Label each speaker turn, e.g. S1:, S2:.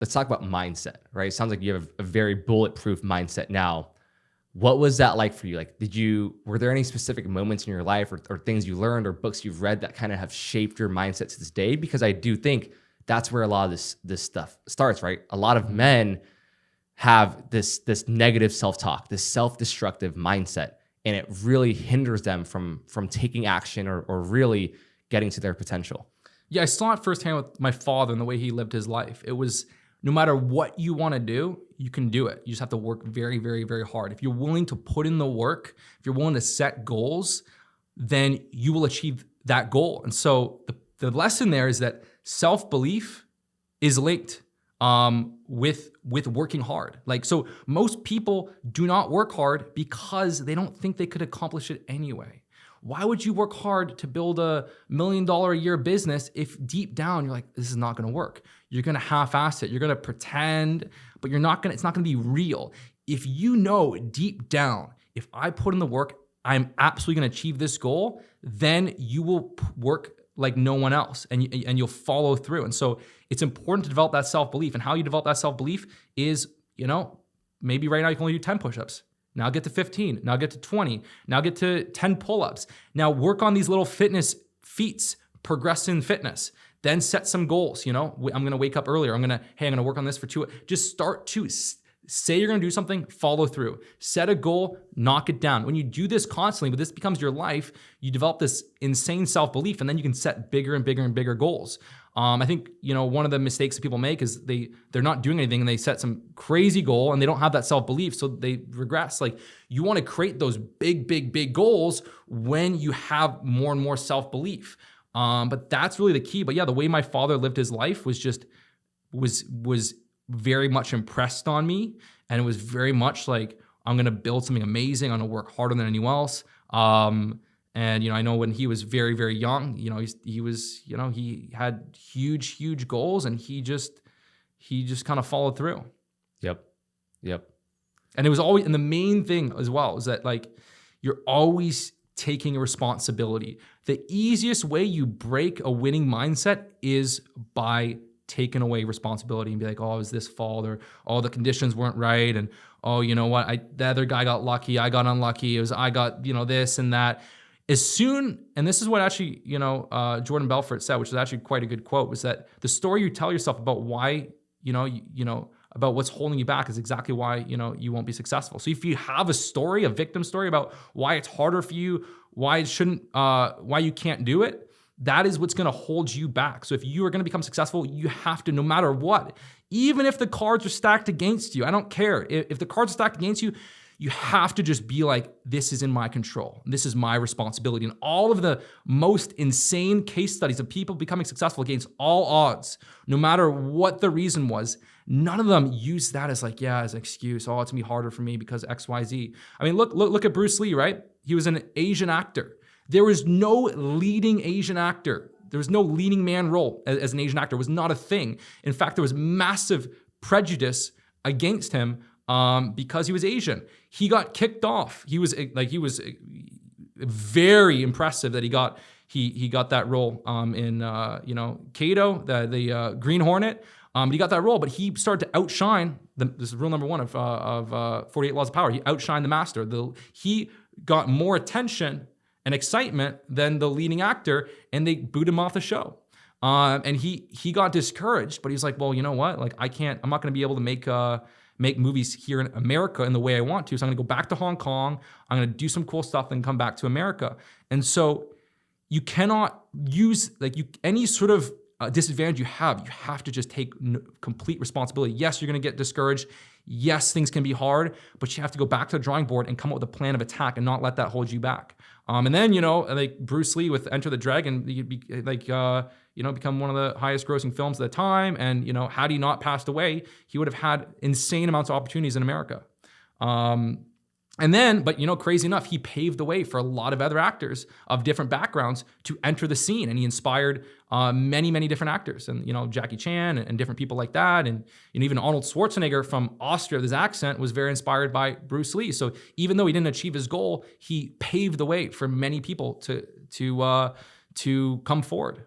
S1: let's talk about mindset, right? It sounds like you have a very bulletproof mindset now. What was that like for you? Like, were there any specific moments in your life or things you learned or books you've read that kind of have shaped your mindset to this day? Because I do think that's where a lot of this stuff starts, right? A lot of men have this negative self-talk, this self-destructive mindset, and it really hinders them from taking action or really getting to their potential.
S2: Yeah, I saw it firsthand with my father and the way he lived his life. It was, no matter what you want to do, you can do it. You just have to work very, very, very hard. If you're willing to put in the work, if you're willing to set goals, then you will achieve that goal. And so the lesson there is that self-belief is linked with working hard. Like, so most people do not work hard because they don't think they could accomplish it anyway. Why would you work hard to build $1 million a year business if deep down you're like, this is not gonna work? You're gonna half-ass it, you're gonna pretend, but it's not gonna be real. If you know deep down, if I put in the work, I'm absolutely gonna achieve this goal, then you will work like no one else and you'll follow through. And so it's important to develop that self-belief. And how you develop that self-belief is, maybe right now you can only do 10 push-ups. Now get to 15, now get to 20, now get to 10 pull-ups. Now work on these little fitness feats, progress in fitness. Then set some goals, I'm gonna wake up earlier. I'm gonna work on this for 2. Just start to say you're gonna do something, follow through. Set a goal, knock it down. When you do this constantly, but this becomes your life, you develop this insane self-belief, and then you can set bigger and bigger and bigger goals. I think, one of the mistakes that people make is they're not doing anything and they set some crazy goal and they don't have that self-belief, so they regress. Like, you wanna create those big, big, big goals when you have more and more self-belief. But that's really the key. But yeah, the way my father lived his life was very much impressed on me. And it was very much like, I'm gonna build something amazing. I'm gonna work harder than anyone else. And I know when he was very, very young, he had huge goals, and he just kind of followed through.
S1: Yep.
S2: And it was always, and the main thing as well is that, like, you're always taking a responsibility. The easiest way you break a winning mindset is by taking away responsibility and be like, oh, it was this fault, or oh, the conditions weren't right, and oh, you know what, the other guy got lucky, I got unlucky, I got this and that. As soon, and this is what actually, Jordan Belfort said, which is actually quite a good quote, was that the story you tell yourself about why, about what's holding you back is exactly why, you won't be successful. So if you have a story, a victim story about why it's harder for you, why you can't do it, that is what's gonna hold you back. So if you are gonna become successful, you have to, no matter what, even if the cards are stacked against you, I don't care. If the cards are stacked against you, you have to just be like, this is in my control. This is my responsibility. And all of the most insane case studies of people becoming successful against all odds, no matter what the reason was, none of them use that as like, as an excuse. Oh, it's gonna be harder for me because X, Y, Z. I mean, look at Bruce Lee, right? He was an Asian actor. There was no leading Asian actor. There was no leading man role as an Asian actor. It was not a thing. In fact, there was massive prejudice against him because he was Asian. He got kicked off. He was very impressive that he got that role in Kato, the Green Hornet. He got that role, but he started to outshine. This is rule number 1 of 48 Laws of Power. He outshined the master. He got more attention and excitement than the leading actor, and they booed him off the show. And he got discouraged, but he's like, well, you know what? Like, I'm not going to be able to make movies here in America in the way I want to. So I'm gonna go back to Hong Kong. I'm gonna do some cool stuff, then come back to America. And so you cannot use any sort of disadvantage you have to just take complete responsibility. Yes, you're gonna get discouraged. Yes, things can be hard, but you have to go back to the drawing board and come up with a plan of attack and not let that hold you back. And then, like Bruce Lee with Enter the Dragon, become one of the highest grossing films at the time. And, had he not passed away, he would have had insane amounts of opportunities in America. But crazy enough, he paved the way for a lot of other actors of different backgrounds to enter the scene. And he inspired many, many different actors, and, Jackie Chan and different people like that. And even Arnold Schwarzenegger from Austria, with his accent, was very inspired by Bruce Lee. So even though he didn't achieve his goal, he paved the way for many people to come forward.